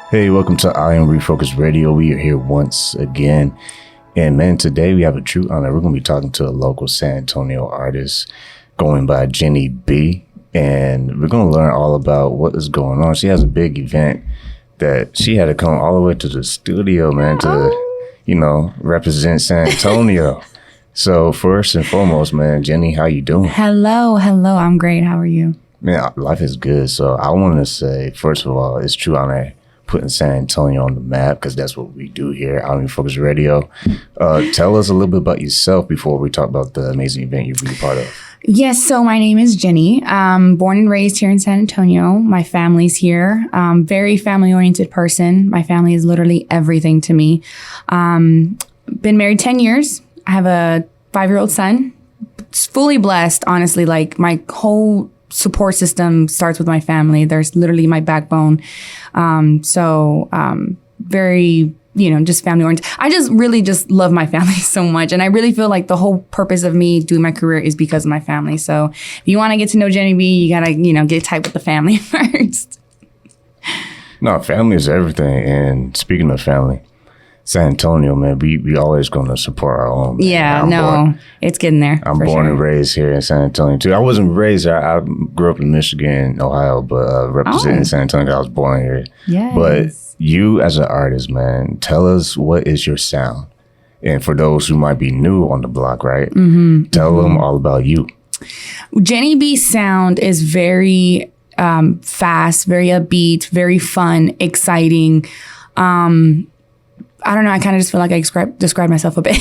Hey, welcome to I Am Refocused Radio. We are here once again. And man, today we have a true honor. We're going to be talking to a local San Antonio artist going by Jenny B. And we're going to learn all about what is going on. She has a big event that she had to come all the way to the studio, man, to, represent San Antonio. So first and foremost, man, Jenny, how you doing? Hello. I'm great. How are you? Man, life is good. So I want to say, first of all, it's true honor putting San Antonio on the map, because that's what we do here on Refocused Radio. Tell us a little bit about yourself before we talk about the amazing event you're being part of. Yes, so my name is Jenny. Born and raised here in San Antonio. My family's here. Very family-oriented person. My family is literally everything to me. Been married 10 years. I have a 5-year-old son. It's fully blessed, honestly. Like, my whole support system starts with my family. There's literally my backbone. Very, just family oriented. I just really just love my family so much. And I really feel like the whole purpose of me doing my career is because of my family. So if you want to get to know Jenny B, you got to, get tight with the family first. No, family is everything. And speaking of family, San Antonio, man, we always going to support our own. Man. Yeah, it's getting there. I'm born and raised here in San Antonio, too. I wasn't raised there. I grew up in Michigan, Ohio, but representing San Antonio, I was born here. Yes. But you as an artist, man, tell us, what is your sound? And for those who might be new on the block, right? Tell them all about you. Jenny B's sound is very fast, very upbeat, very fun, exciting. I don't know. I kind of just feel like I describe myself a bit.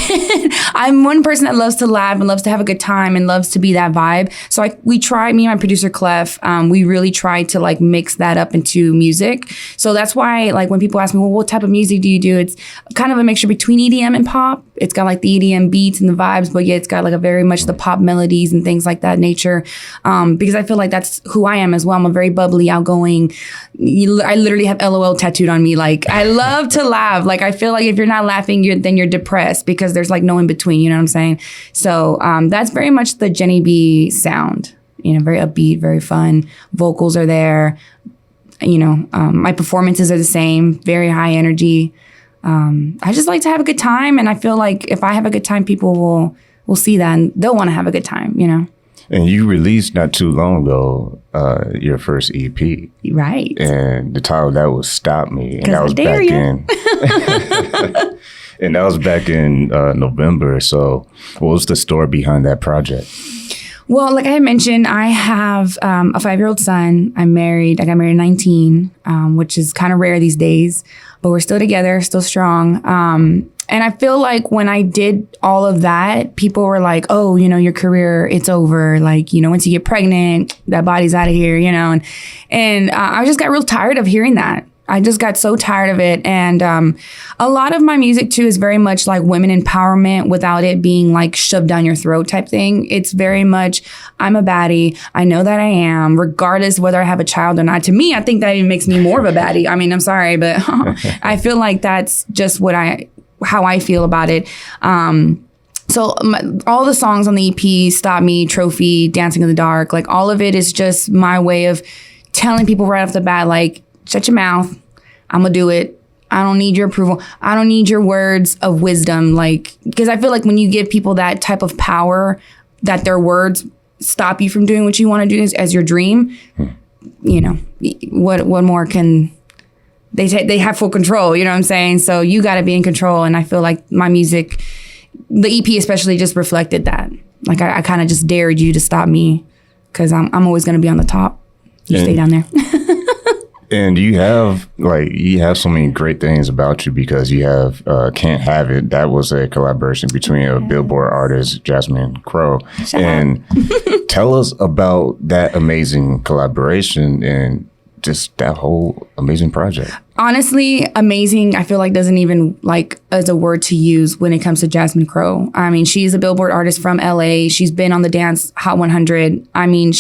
I'm one person that loves to laugh and loves to have a good time and loves to be that vibe. So me and my producer CLEF, we really try to mix that up into music. So that's why when people ask me, well, what type of music do you do? It's kind of a mixture between EDM and pop. It's got the EDM beats and the vibes, but it's got a very much the pop melodies and things like that nature. Because I feel like that's who I am as well. I'm a very bubbly, outgoing. I literally have LOL tattooed on me. I love to laugh. I feel like if you're not laughing, then you're depressed, because there's no in between. You know what I'm saying? So that's very much the Jenny B sound. Very upbeat, very fun. Vocals are there. My performances are the same. Very high energy. I just like to have a good time, and I feel like if I have a good time, people will see that and they'll want to have a good time. And you released not too long ago your first EP. Right. And the title of that was Stop Me. And that was and that was back in November. So what was the story behind that project? Well, like I had mentioned, I have a 5-year-old son. I'm married. I got married at 19, which is kind of rare these days. But we're still together, still strong. And I feel like when I did all of that, people were like, oh, your career, it's over. Once you get pregnant, that body's out of here, And I just got real tired of hearing that. I just got so tired of it. And a lot of my music, too, is very much women empowerment without it being shoved down your throat type thing. It's very much, I'm a baddie. I know that I am, regardless whether I have a child or not. To me, I think that even makes me more of a baddie. I mean, I'm sorry, but I feel like that's just how I feel about it. So all the songs on the EP, Stop Me, Trophy, Dancing in the Dark, all of it is just my way of telling people right off the bat, shut your mouth. I'm going to do it. I don't need your approval. I don't need your words of wisdom. Because I feel like when you give people that type of power, that their words stop you from doing what you want to do as your dream, what more can they have full control, you know what I'm saying? So you got to be in control. And I feel like my music, the EP especially, just reflected that. I kind of just dared you to stop me, because I'm always going to be on the top. You stay down there. And you have so many great things about you, because you have Can't Have It. That was a collaboration between a Billboard artist, Jasmine, and Crowe. And tell us about that amazing collaboration and just that whole amazing project. Honestly, amazing, I feel like doesn't even as a word to use when it comes to Jasmine Crowe. I mean, she's a Billboard artist from LA. She's been on the Dance Hot 100. I mean,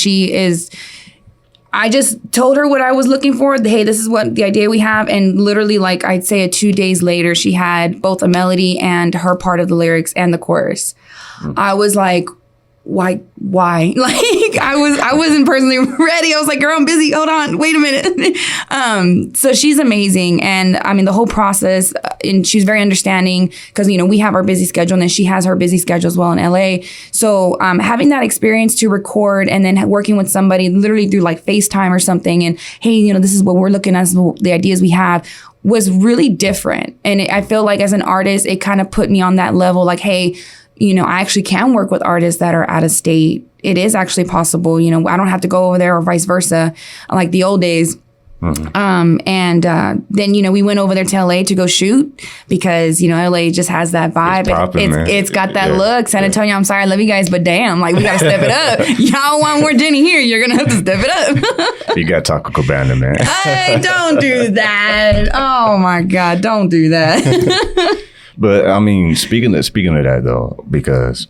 I just told her what I was looking for. Hey, this is what the idea we have. And literally, I'd say 2 days later, she had both a melody and her part of the lyrics and the chorus. I was like, why? Like I wasn't personally ready. I was like, girl, I'm busy. Hold on. Wait a minute. So she's amazing. And I mean, the whole process, and she's very understanding because, you know, we have our busy schedule and then she has her busy schedule as well in LA. So having that experience to record and then working with somebody literally through like FaceTime or something and, hey, you know, this is what we're looking at, the ideas we have was really different. And I feel like as an artist, it kind of put me on that level like, hey, you know, I actually can work with artists that are out of state. It is actually possible. You know, I don't have to go over there or vice versa, like the old days. Then, you know, we went over there to LA to go shoot because, you know, LA just has that vibe. It's got that look. San Antonio, I'm sorry, I love you guys, but damn, like we got to step it up. Y'all want more Jenny here. You're going to have to step it up. You got Taco Cabana, man. Hey, don't do that. Oh my God, don't do that. But I mean, speaking of that though, because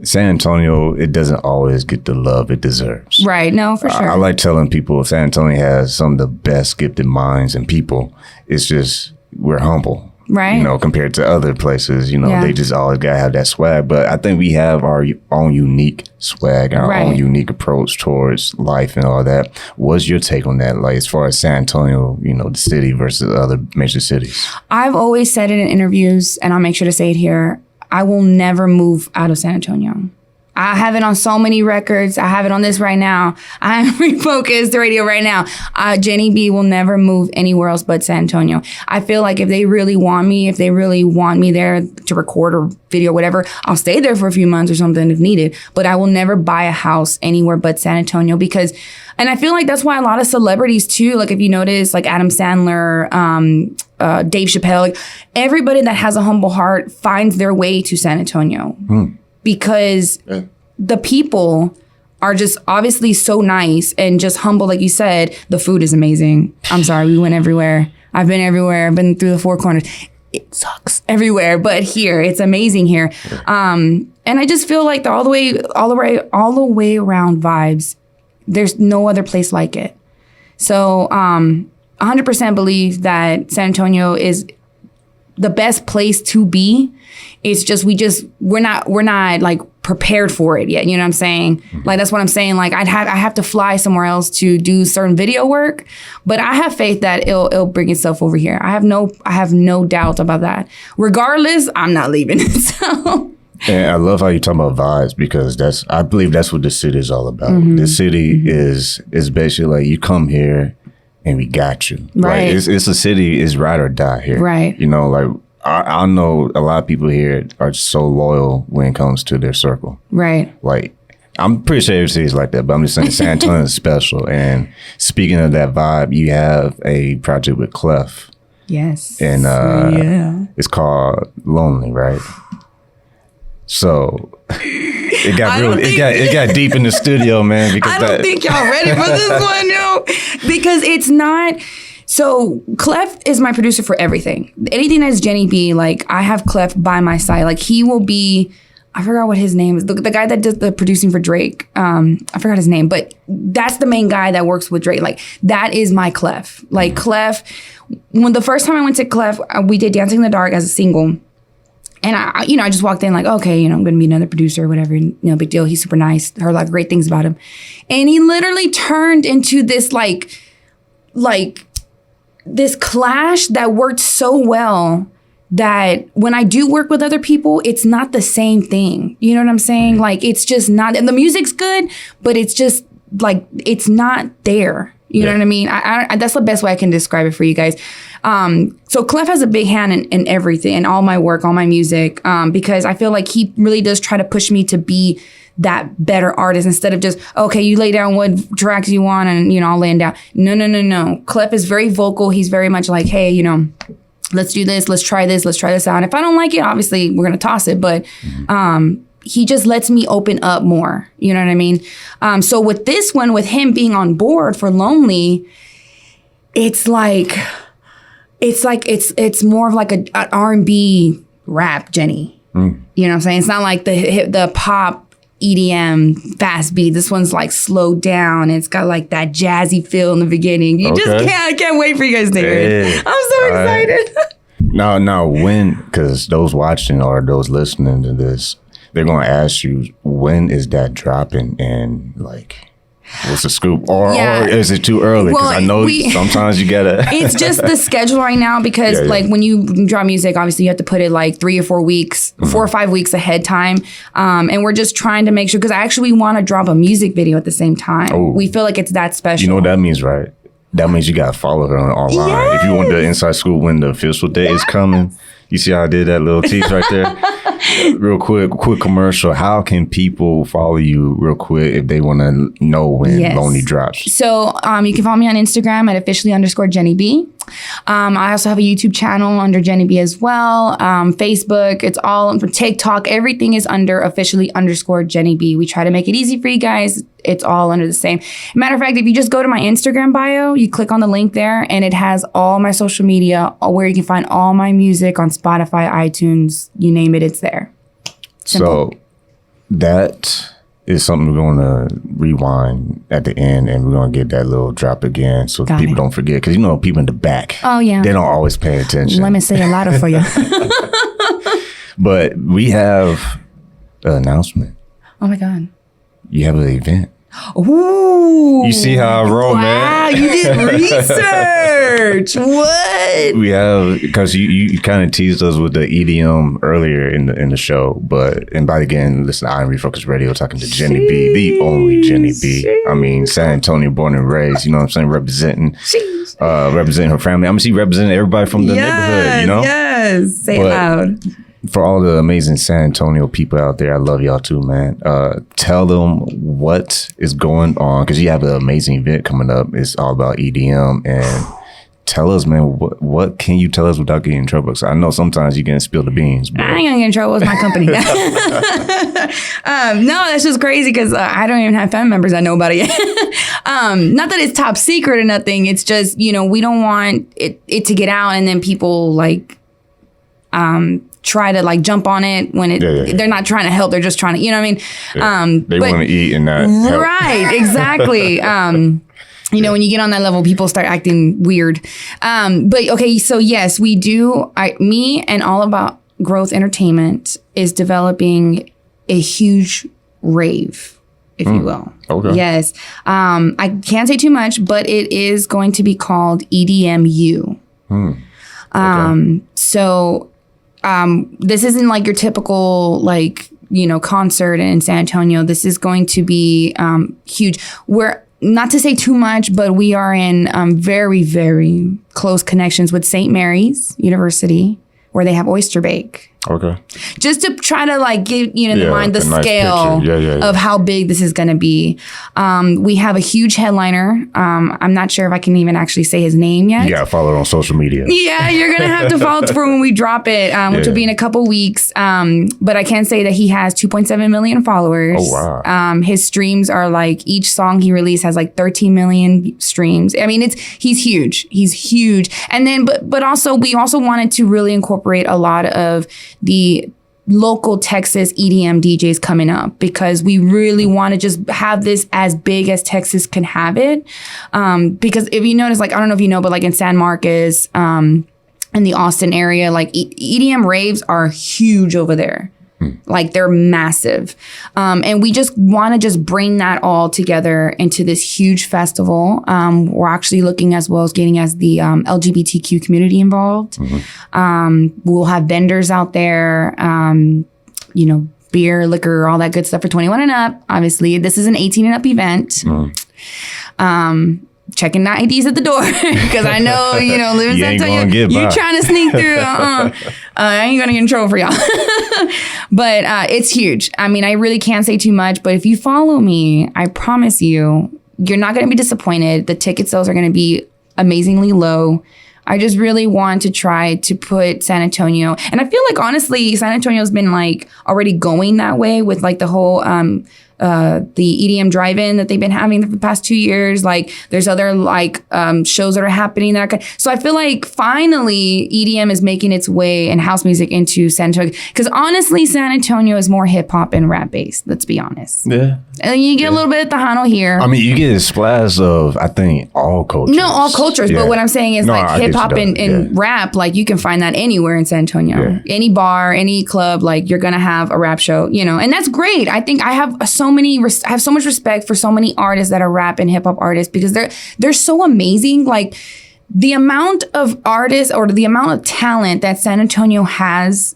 San Antonio, it doesn't always get the love it deserves. Right. No, for sure. I like telling people San Antonio has some of the best gifted minds and people. It's just we're humble. Right. You know, compared to other places, you know, they just always got to have that swag. But I think we have our own unique swag, our own unique approach towards life and all that. What's your take on that? Like, as far as San Antonio, you know, the city versus other major cities? I've always said it in interviews, and I'll make sure to say it here. I will never move out of San Antonio. I have it on so many records. I have it on this right now. I'm refocused the radio right now. Jenny B will never move anywhere else but San Antonio. I feel like if they really want me there to record or video, whatever, I'll stay there for a few months or something if needed. But I will never buy a house anywhere but San Antonio because, and I feel like that's why a lot of celebrities too, like if you notice, like Adam Sandler, Dave Chappelle, like everybody that has a humble heart finds their way to San Antonio. Because the people are just obviously so nice and just humble. Like you said, the food is amazing. I'm sorry, we went everywhere. I've been everywhere. I've been through the four corners. It sucks everywhere, but here, it's amazing here. And I just feel like all the way around vibes, there's no other place like it. So 100% believe that San Antonio is the best place to be. It's just we're not like prepared for it yet. You know what I'm saying? Like that's what I'm saying. Like I have to fly somewhere else to do certain video work, but I have faith that it'll bring itself over here. I have no doubt about that. Regardless, I'm not leaving. So. And I love how you talk about vibes because I believe that's what the city is all about. The city is basically like you come here and we got you. Right. Like it's a city is ride or die here. Right. You know, like I know a lot of people here are so loyal when it comes to their circle. Right. Like I'm pretty sure every city is like that, but I'm just saying San Antonio is special. And speaking of that vibe, you have a project with CLEF. Yes. And it's called Lonely, right? So it got deep in the studio, man. Because I don't think y'all ready for this one, yo. Because it's not. So CLEF is my producer for everything. Anything that's Jenny B, like I have CLEF by my side. Like he will be, I forgot what his name is. The guy that does the producing for Drake. I forgot his name, but that's the main guy that works with Drake. Like that is my CLEF. Like CLEF, when the first time I went to CLEF, we did Dancing in the Dark as a single. And I just walked in like, okay, I'm going to be another producer or whatever. No big deal. He's super nice. Heard a lot of great things about him. And he literally turned into this like this clash that worked so well that when I do work with other people, it's not the same thing. You know what I'm saying? Like, it's just not, and the music's good, but it's just like, it's not there. You know what I mean? I that's the best way I can describe it for you guys. So CLEF has a big hand in everything, in all my work, all my music, because I feel like he really does try to push me to be that better artist instead of just, okay, you lay down what tracks you want and, I'll lay it down. No. CLEF is very vocal. He's very much like, hey, let's do this. Let's try this out. And if I don't like it, obviously we're going to toss it. But he just lets me open up more. You know what I mean? So with this one, with him being on board for Lonely, it's more of like an R&B rap Jenny. You know what I'm saying? It's not like the pop EDM fast beat. This one's like slowed down. It's got like that jazzy feel in the beginning. I can't wait for you guys to hear it. I'm so excited. Now, because those watching or those listening to this, they're going to ask you, when is that dropping, and like, what's the scoop? Or is it too early? Because I know sometimes you gotta. It's just the schedule right now because like when you drop music, obviously you have to put it like 3 or 4 weeks, 4 or 5 weeks ahead time. And we're just trying to make sure, because I actually want to drop a music video at the same time. Oh. We feel like it's that special. You know what that means, right? That means you gotta follow her online. Yes. If you want the inside scoop when the official day is coming, you see how I did that little tease right there? Real quick commercial. How can people follow you real quick if they want to know when Lonely drops? So you can follow me on Instagram at officially_JennyB. I also have a YouTube channel under Jenny B as well. Facebook, it's all for TikTok. Everything is under officially_Jenny B. We try to make it easy for you guys. It's all under the same. Matter of fact, if you just go to my Instagram bio, you click on the link there and it has all my social media, where you can find all my music on Spotify, iTunes, you name it, it's there. Simple. So that is something we're going to rewind at the end, and we're going to get that little drop again so people don't forget. Because, you know, people in the back, they don't always pay attention. Let me say a louder for you. But we have an announcement. Oh, my God. You have an event. Ooh. You see how I roll, man? Wow, you did research. What? We have, because you kind of teased us with the EDM earlier in the show, and by again, listen to Refocus Radio, talking to Jenny B, the only Jenny B. I mean, San Antonio born and raised, you know what I'm saying, representing her family. I'm she representing everybody from the neighborhood, you know? Yes, say it loud. For all the amazing San Antonio people out there, I love y'all too, man. Tell them what is going on, because you have an amazing event coming up. It's all about EDM, and tell us, man, what can you tell us without getting in trouble? So I know sometimes you can spill the beans. But I ain't gonna get in trouble with my company. No, that's just crazy because I don't even have family members that know about it yet. Not that it's top secret or nothing. It's just, you know, we don't want it to get out and then people like try to like jump on it when they're not trying to help. They're just trying to, you know what I mean? They want to eat and not help. Right, exactly. You know, when you get on that level, people start acting weird. But okay, so yes, we do. Me and All About Growth Entertainment is developing a huge rave, if you will. Okay. Yes. I can't say too much, but it is going to be called EDMU. So this isn't like your typical, like, you know, concert in San Antonio. This is going to be huge. We're, not to say too much, but we are in very, very close connections with St. Mary's University, where they have Oyster Bake. Okay. Just to try to like give, you know, the mind the scale of how big this is going to be. We have a huge headliner. I'm not sure if I can even actually say his name yet. You got to follow it on social media. Yeah, you're going to have to follow it for when we drop it, which will be in a couple weeks. But I can say that he has 2.7 million followers. Oh, wow. His streams are like, each song he released has like 13 million streams. I mean, he's huge. He's huge. And then, but also, we also wanted to really incorporate a lot of the local Texas EDM DJs coming up, because we really want to just have this as big as Texas can have it. Because if you notice, like, I don't know if you know, but like in San Marcos, in the Austin area, like EDM raves are huge over there. Like they're massive. And we just want to just bring that all together into this huge festival. We're actually looking as well as getting the LGBTQ community involved. We'll have vendors out there, you know, beer, liquor, all that good stuff for 21 and up. Obviously, this is an 18 and up event. Checking the IDs at the door, because I know, you know, living in San Antonio, you're trying to sneak through. I ain't gonna get in trouble for y'all. But it's huge. I mean, I really can't say too much, but if you follow me, I promise you're not gonna be disappointed. The ticket sales are gonna be amazingly low. I just really want to try to put San Antonio, and I feel like honestly, San Antonio's been like already going that way with like the whole the EDM drive-in that they've been having for the past 2 years. Like there's other like shows that are happening that so I feel like finally EDM is making its way and house music into San Antonio, because honestly San Antonio is more hip-hop and rap based, let's be honest. Yeah. And you get a little bit of Tejano here. I mean, you get a splash of, I think, all cultures. No, all cultures. But what I'm saying is like hip hop and rap, like you can find that anywhere in San Antonio. Yeah. Any bar, any club, like you're going to have a rap show, you know, and that's great. I think I have so much respect for so many artists that are rap and hip hop artists, because they're so amazing. Like the amount of artists or the amount of talent that San Antonio has,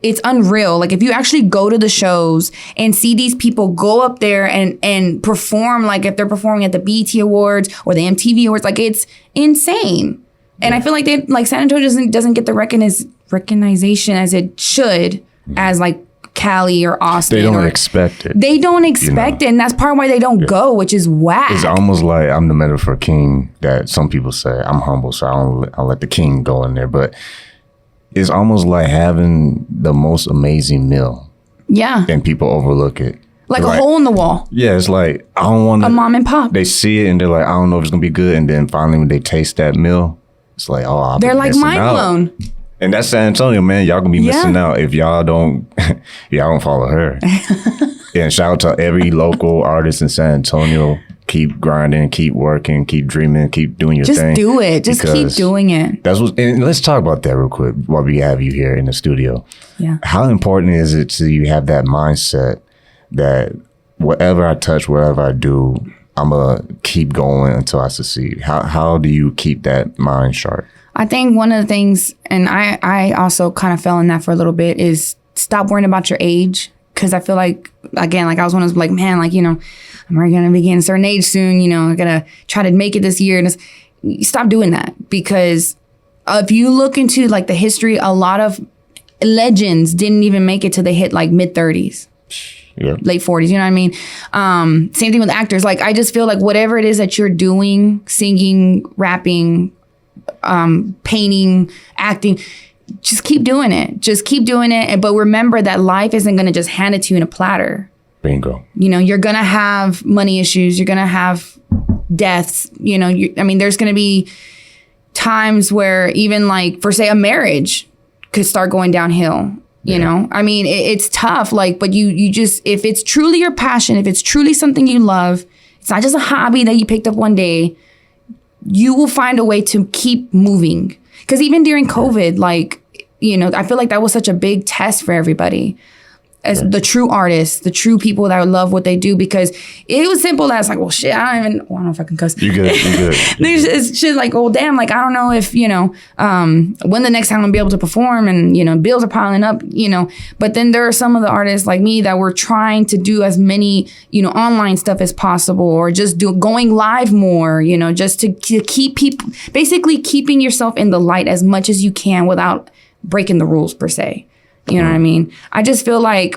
it's unreal. Like if you actually go to the shows and see these people go up there and perform, like if they're performing at the BET Awards or the MTV Awards, like it's insane. And I feel like San Antonio doesn't get the recognition as it should, as like Cali or Austin. They don't expect it. They don't expect it, and that's part of why they don't go, which is whack. It's almost like I'm the metaphor king that some people say. I'm humble, so I'll let the king go in there, but it's almost like having the most amazing meal. Yeah. And people overlook it. Like a hole in the wall. Yeah, it's like, I don't want to. A mom and pop. They see it and they're like, I don't know if it's going to be good. And then finally when they taste that meal, it's like, oh, they're like mind blown. And that's San Antonio, man. Y'all going to be missing out if y'all don't follow her. And shout out to every local artist in San Antonio. Keep grinding, keep working, keep dreaming, keep doing your thing. Just do it. Just keep doing it. And let's talk about that real quick while we have you here in the studio. Yeah. How important is it to you have that mindset that whatever I touch, whatever I do, I'm going to keep going until I succeed? How do you keep that mind sharp? I think one of the things, and I also kind of fell in that for a little bit, is stop worrying about your age. Because I feel like, again, like I was one of those like, man, like, you know, I'm already going to be getting a certain age soon. You know, I'm going to try to make it this year. And stop doing that. Because if you look into like the history, a lot of legends didn't even make it till they hit like mid 30s. Yeah. Late 40s, you know what I mean? Same thing with actors. Like, I just feel like whatever it is that you're doing, singing, rapping, painting, acting, just keep doing it. Just keep doing it. But remember that life isn't going to just hand it to you in a platter. Bingo. You know, you're going to have money issues. You're going to have deaths. You know, there's going to be times where even like, for say, a marriage could start going downhill. You know, I mean, it's tough. Like, but you just, if it's truly your passion, if it's truly something you love, it's not just a hobby that you picked up one day, you will find a way to keep moving. Because even during COVID, like, you know, I feel like that was such a big test for everybody. As the true artists, the true people that love what they do, because it was simple as like, well, shit, I don't know if I can cuss. You're good. It's shit like, oh, damn, like, I don't know if, you know, when the next time I'm going to be able to perform, and, you know, bills are piling up, you know. But then there are some of the artists like me that were trying to do as many, you know, online stuff as possible, or just going live more, you know, just to keep people, basically keeping yourself in the light as much as you can without breaking the rules per se. You know what I mean? I just feel like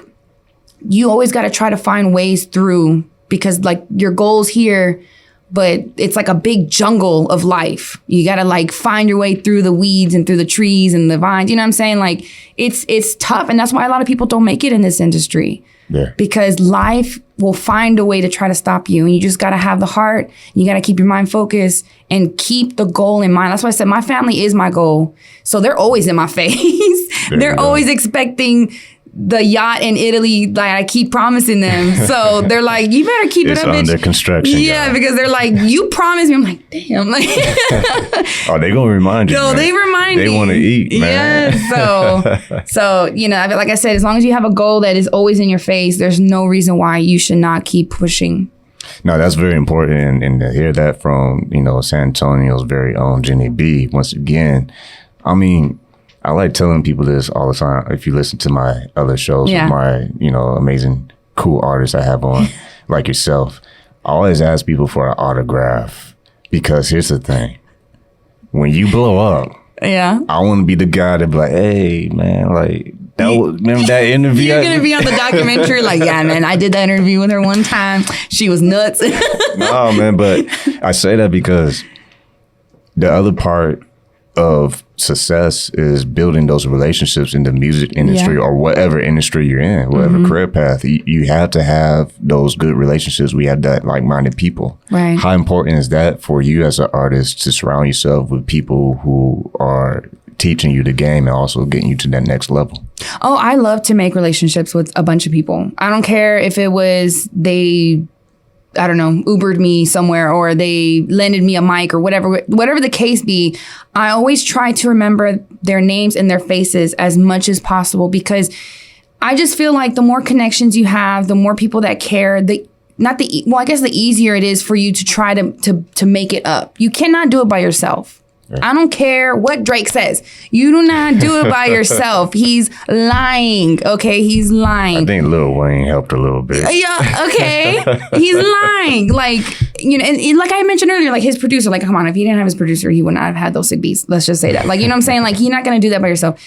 you always got to try to find ways through, because like your goal's here, but it's like a big jungle of life. You got to like find your way through the weeds and through the trees and the vines. You know what I'm saying? Like it's tough. And that's why a lot of people don't make it in this industry. Yeah. Because life will find a way to try to stop you. And you just got to have the heart. You got to keep your mind focused and keep the goal in mind. That's why I said my family is my goal. So they're always in my face. They're always expecting the yacht in Italy, like I keep promising them. So they're like, you better keep it up. It's under construction. Yeah, because they're like, you promised me. I'm like, damn. Like, oh, they gonna remind you. No, man. They remind me. They want to eat, man. Yeah. So you know, like I said, as long as you have a goal that is always in your face, there's no reason why you should not keep pushing. No, that's very important, and to hear that from, you know, San Antonio's very own Jenny B. Once again, I mean, I like telling people this all the time. If you listen to my other shows with my, you know, amazing, cool artists I have on, like yourself, I always ask people for an autograph, because here's the thing: when you blow up, I want to be the guy that be like, hey, man, like, remember that interview? You're going to be on the documentary like, yeah, man, I did that interview with her one time. She was nuts. No, man, but I say that because the other part of success is building those relationships in the music industry or whatever industry you're in, whatever career path. You have to have those good relationships. We have that like-minded people. Right. How important is that for you as an artist to surround yourself with people who are teaching you the game and also getting you to that next level? Oh, I love to make relationships with a bunch of people. I don't care if it was I don't know, Ubered me somewhere or they lended me a mic or whatever the case be. I always try to remember their names and their faces as much as possible, because I just feel like the more connections you have, the more people that care, I guess the easier it is for you to try to make it up. You cannot do it by yourself. I don't care what Drake says. You do not do it by yourself. He's lying. Okay, he's lying. I think Lil Wayne helped a little bit. Yeah, okay. He's lying. Like, you know, and like I mentioned earlier, like his producer, like, come on, if he didn't have his producer, he would not have had those sick beats. Let's just say that. Like, you know what I'm saying? Like, you're not going to do that by yourself.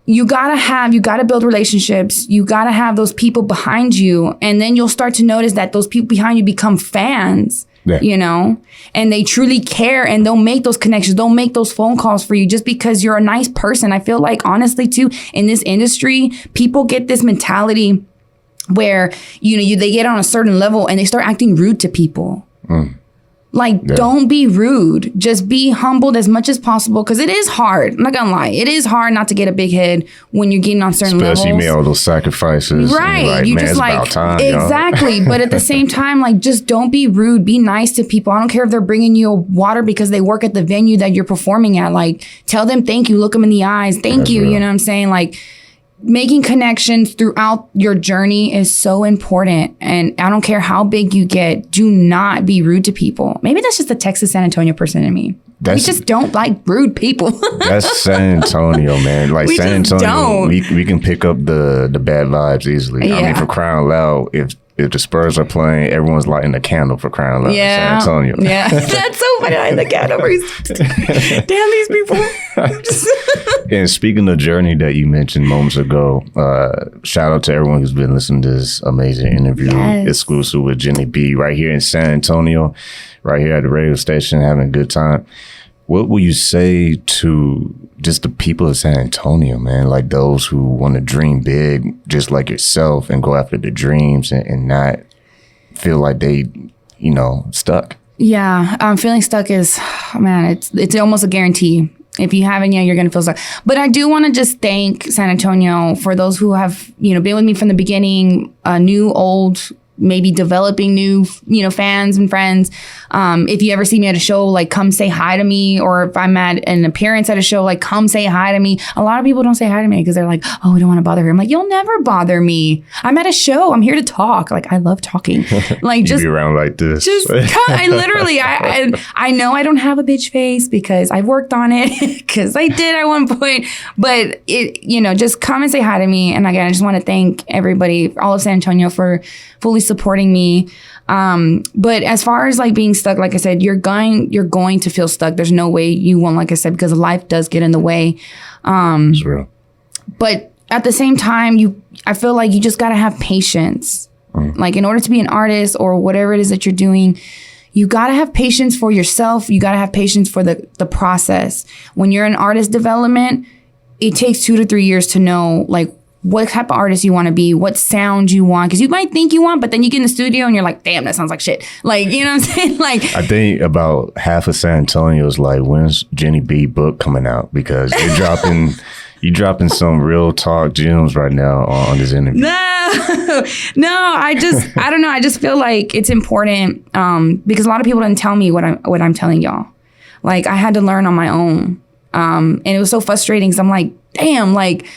You gotta build relationships. You gotta have those people behind you. And then you'll start to notice that those people behind you become fans. Yeah. You know, and they truly care, and they'll make those connections. They'll make those phone calls for you just because you're a nice person. I feel like, honestly, too, in this industry, people get this mentality where, you know, they get on a certain level and they start acting rude to people. Don't be rude. Just be humbled as much as possible, because it is hard. I'm not gonna lie. It is hard not to get a big head when you're getting on certain levels. Especially you made all those sacrifices. Right. You just like, time, exactly. But at the same time, like, just don't be rude. Be nice to people. I don't care if they're bringing you a water because they work at the venue that you're performing at. Like, tell them thank you. Look them in the eyes. Thank you. Real. You know what I'm saying? Like, making connections throughout your journey is so important. And I don't care how big you get, do not be rude to people. Maybe that's just the Texas San Antonio person in me. We just don't like rude people. That's San Antonio, man. Like, San Antonio, we can pick up the bad vibes easily. Yeah. I mean, for crying loud, if the Spurs are playing, everyone's lighting a candle for crying loud in San Antonio. Yeah, that's so funny. Lighting the candle. Damn these people. And speaking of Journey that you mentioned moments ago, shout out to everyone who's been listening to this amazing interview, exclusive with Jenny B, right here in San Antonio, right here at the radio station, having a good time. What will you say to just the people of San Antonio, man? Like, those who want to dream big, just like yourself, and go after the dreams and not feel like they, you know, stuck. Yeah, feeling stuck is, man, it's almost a guarantee. If you haven't yet, you're going to feel stuck. But I do want to just thank San Antonio for those who have, you know, been with me from the beginning, new, old, maybe developing new, you know, fans and friends. If you ever see me at a show, like, come say hi to me. Or if I'm at an appearance at a show, like, come say hi to me. A lot of people don't say hi to me because they're like, oh, we don't want to bother her. I'm like, you'll never bother me. I'm at a show. I'm here to talk. Like, I love talking. Like, just be around like this. Just I literally, I know I don't have a bitch face because I've worked on it, because I did at one point. But it, you know, just come and say hi to me. And again, I just want to thank everybody, all of San Antonio, for fully supporting me. But as far as like being stuck, like I said, you're going to feel stuck. There's no way you won't, like I said, because life does get in the way. It's real. But at the same time, I feel like you just got to have patience. Like, in order to be an artist or whatever it is that you're doing, you got to have patience for yourself. You got to have patience for the process. When you're in artist development, it takes 2 to 3 years to know, like, what type of artist you want to be, what sound you want. Because you might think you want, but then you get in the studio and you're like, damn, that sounds like shit. Like, you know what I'm saying? Like, I think about half of San Antonio is like, when's Jenny B book coming out? Because you're dropping some real talk gems right now on this interview. No, I don't know. I just feel like it's important because a lot of people didn't tell me what I'm telling y'all. Like, I had to learn on my own. And it was so frustrating because I'm like, damn, like,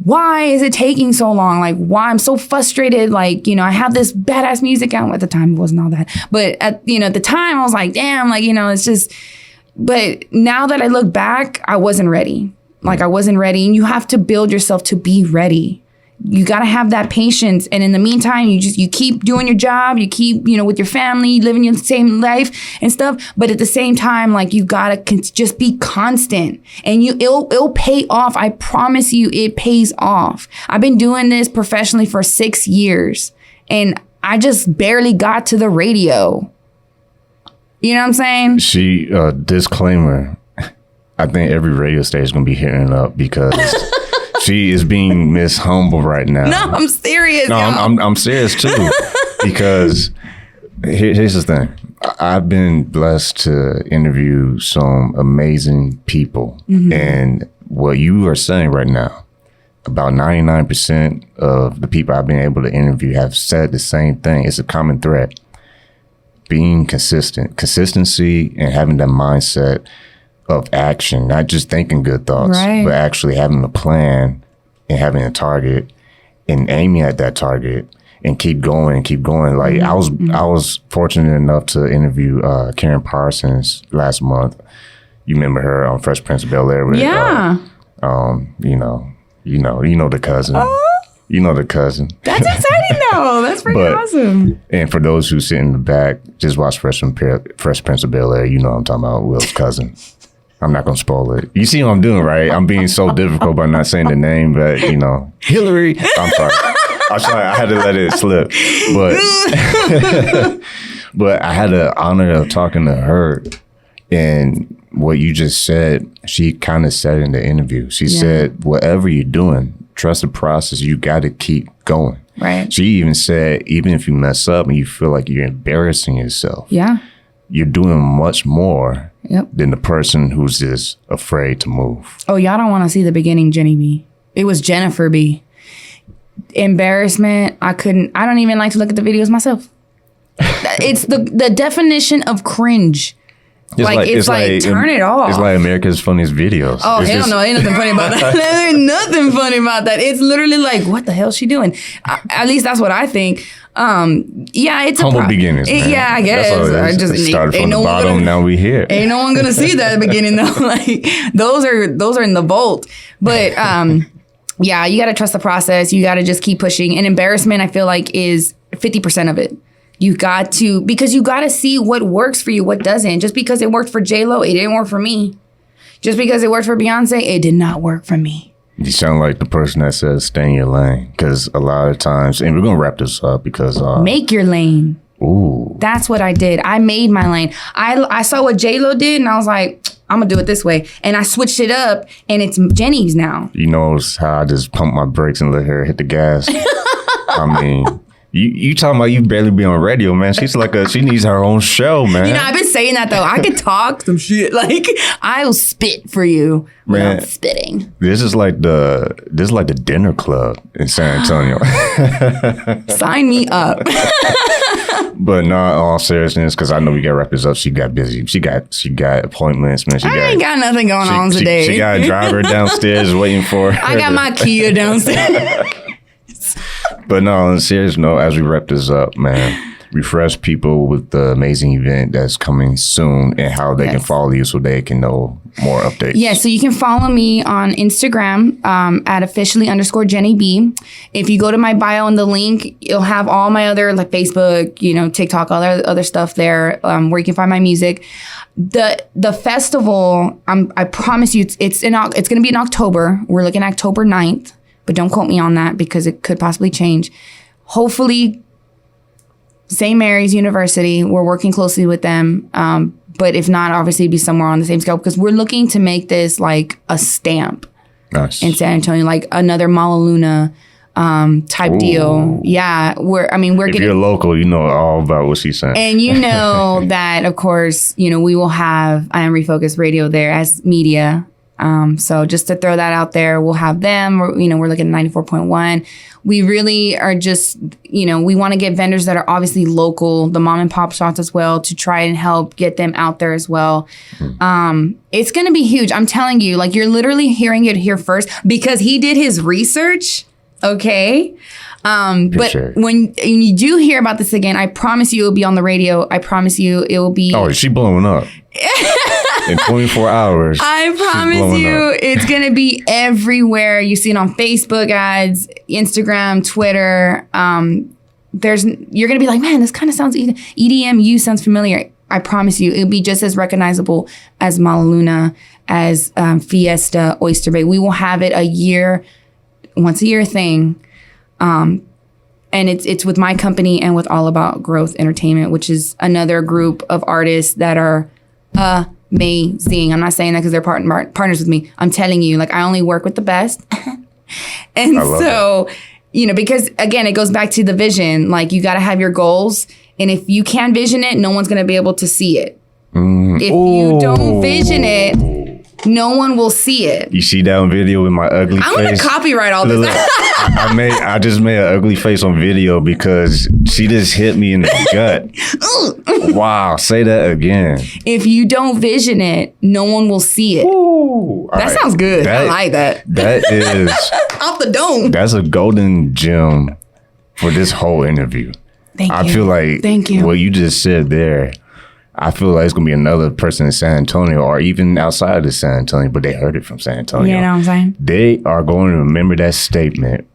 why is it taking so long? Like, why? I'm so frustrated. Like, you know, I have this badass music out. At the time, it wasn't all that. But at the time, I was like, damn, like, you know, it's just, but now that I look back, I wasn't ready. Like, I wasn't ready. And you have to build yourself to be ready. You got to have that patience. And in the meantime, you keep doing your job. You keep, you know, with your family, living your same life and stuff. But at the same time, like, you got to just be constant, and it'll pay off. I promise you, it pays off. I've been doing this professionally for 6 years, and I just barely got to the radio. You know what I'm saying? Disclaimer. I think every radio station is going to be hitting up because she is being Miss Humble right now. No, I'm serious. No, I'm serious too. Because here's the thing. I've been blessed to interview some amazing people. And what you are saying right now, about 99% of the people I've been able to interview have said the same thing. It's a common thread. Being consistent. Consistency and having that mindset of action, not just thinking good thoughts, but actually having a plan and having a target and aiming at that target and keep going and keep going. Like I was fortunate enough to interview Karen Parsons last month. You remember her on Fresh Prince of Bel-Air with you know the cousin. You know the cousin. That's exciting though. That's pretty awesome. And for those who sit in the back, just watch Fresh Prince of Bel-Air. You know what I'm talking about, Will's cousin. I'm not going to spoil it. You see what I'm doing, right? I'm being so difficult by not saying the name, but, you know, Hillary. I'm sorry. I had to let it slip. But I had the honor of talking to her. And what you just said, she kind of said in the interview. She said, whatever you're doing, trust the process. You got to keep going. Right. She even said, even if you mess up and you feel like you're embarrassing yourself. Yeah. You're doing much more than the person who's just afraid to move. Oh, y'all don't want to see the beginning, Jenny B. It was Jennifer B. Embarrassment. I don't even like to look at the videos myself. It's the definition of cringe. It's like turn it off. It's like America's Funniest Videos. Oh, hell no. Ain't nothing funny about that. There ain't nothing funny about that. It's literally like, what the hell is she doing? At least that's what I think. It's humble beginnings, man. Yeah, I guess. I just started from the bottom. Now we here. Ain't no one gonna see that at the beginning though. Like those are in the vault. But yeah, you gotta trust the process. You gotta just keep pushing. And embarrassment, I feel like, is 50% of it. You got to, because you got to see what works for you, what doesn't. Just because it worked for J-Lo, it didn't work for me. Just because it worked for Beyonce, it did not work for me. You sound like the person that says stay in your lane. Because a lot of times, and we're going to wrap this up because... make your lane. Ooh. That's what I did. I made my lane. I saw what J-Lo did and I was like, I'm going to do it this way. And I switched it up and it's Jenny's now. You know how I just pump my brakes and let her hit the gas? I mean... You talking about you barely be on radio, man. She's like she needs her own show, man. You know, I've been saying that though. I could talk some shit. Like I'll spit for you without spitting. This is like the dinner club in San Antonio. Sign me up. But not all seriousness, because I know we got to wrap this up. She got busy. She got appointments, man. I ain't got nothing going on today. She got a driver downstairs waiting for her. I got my Kia downstairs. But no, on a serious note, as we wrap this up, man, refresh people with the amazing event that's coming soon and how they can follow you so they can know more updates. Yeah, so you can follow me on Instagram at officially_Jenny B. If you go to my bio in the link, you'll have all my other like Facebook, TikTok, all the other stuff there where you can find my music. The festival, I promise you, it's going to be in October. We're looking at October 9th. But don't quote me on that because it could possibly change. Hopefully, St. Mary's University, we're working closely with them. But if not, obviously it'd be somewhere on the same scale because we're looking to make this like a stamp in San Antonio, like another Malaluna type deal. Yeah, we're if getting. You're local, you know all about what she's saying. And you know that, of course, we will have I Am Refocused Radio there as media. So just to throw that out there, we'll have them. We're looking at 94.1. We really are just, we want to get vendors that are obviously local, the mom and pop shops as well, to try and help get them out there as well. It's going to be huge. I'm telling you, like, you're literally hearing it here first because he did his research. Okay. But when you do hear about this again, I promise you it'll be on the radio. I promise you it will be. Oh, is she blowing up? In 24 hours. I promise you it's going to be everywhere. You see it on Facebook ads, Instagram, Twitter. You're going to be like, man, this kind of sounds EDM sounds familiar. I promise you it'll be just as recognizable as Malaluna, as Fiesta, Oyster Bake. We will have it once a year thing. And it's with my company and with All About Growth Entertainment, which is another group of artists that are amazing. I'm not saying that because they're partners with me. I'm telling you, like, I only work with the best. And so, you know, because again, it goes back to the vision. Like, you got to have your goals. And if you can't vision it, no one's going to be able to see it. If you don't vision it, no one will see it. You see that on video with my ugly face? I'm going to copyright all this. Look, I just made an ugly face on video because she just hit me in the gut. Wow, say that again. If you don't vision it, no one will see it. Ooh, that sounds good. I like that. That is off the dome. That's a golden gem for this whole interview. Thank you. I feel like what you just said there, I feel like it's going to be another person in San Antonio or even outside of San Antonio, but they heard it from San Antonio. You know what I'm saying? They are going to remember that statement,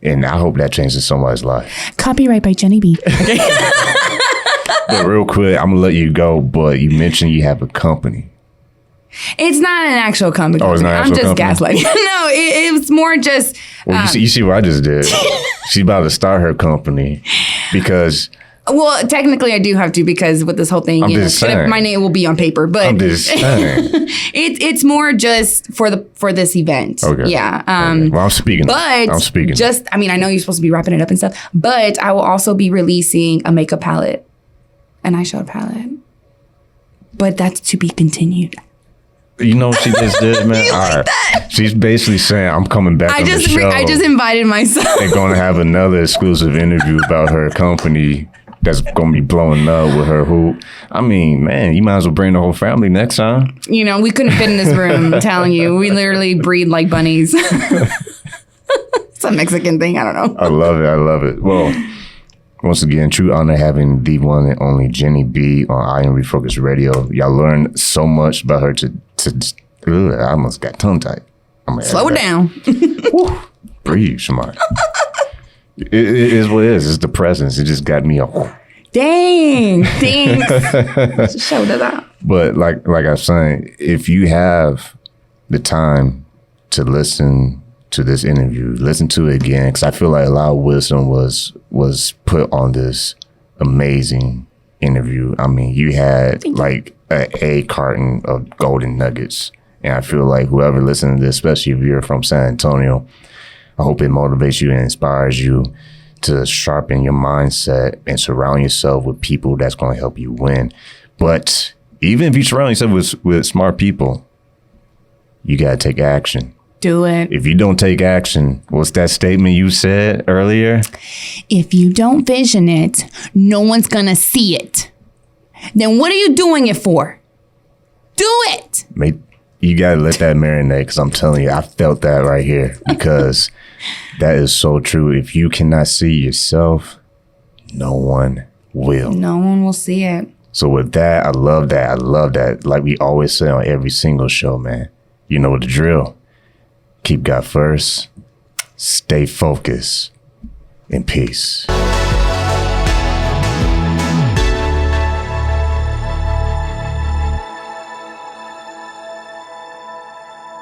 and I hope that changes somebody's life. Copyright by Jenny B. Okay. But real quick, I'm going to let you go, but you mentioned you have a company. It's not an actual company. Oh, it's not an actual company? I'm just gaslighting. No, it was more just... Well, you see what I just did? She's about to start her company because... Well, technically I do have to because with this whole thing, my name will be on paper. But I'm just saying. it's more just for this event. Okay. Yeah. Okay. Well, I'm speaking. Just, I mean, I know you're supposed to be wrapping it up and stuff, but I will also be releasing a makeup palette, an eyeshadow palette. But that's to be continued. You know what she just did, man? You like that? She's basically saying, I'm coming back on the show. I just invited myself. They're going to have another exclusive interview about her company that's going to be blowing up with her hoop. I mean, man, you might as well bring the whole family next time. You know, we couldn't fit in this room, I'm telling you. We literally breed like bunnies. It's a Mexican thing. I don't know. I love it. Well, once again, true honor having the one and only Jenny B on I Am Refocused Radio. Y'all learned so much about her I almost got tongue tight. Slow it down. Breathe, Shamar. It is what it is. It's the presence. It just got me Dang. Thanks. Show that. But like I was saying, if you have the time to listen to this interview, listen to it again, because I feel like a lot of wisdom was put on this amazing interview. I mean, you had like a carton of golden nuggets. And I feel like whoever listens to this, especially if you're from San Antonio, I hope it motivates you and inspires you to sharpen your mindset and surround yourself with people that's going to help you win. But even if you surround yourself with smart people, you got to take action. Do it. If you don't take action, what's that statement you said earlier? If you don't vision it, no one's going to see it. Then what are you doing it for? Do it. You got to let that marinate, because I'm telling you, I felt that right here, because that is so true. If you cannot see yourself, no one will. No one will see it. So with that, I love that. Like we always say on every single show, man, you know the drill. Keep God first, stay focused, and peace.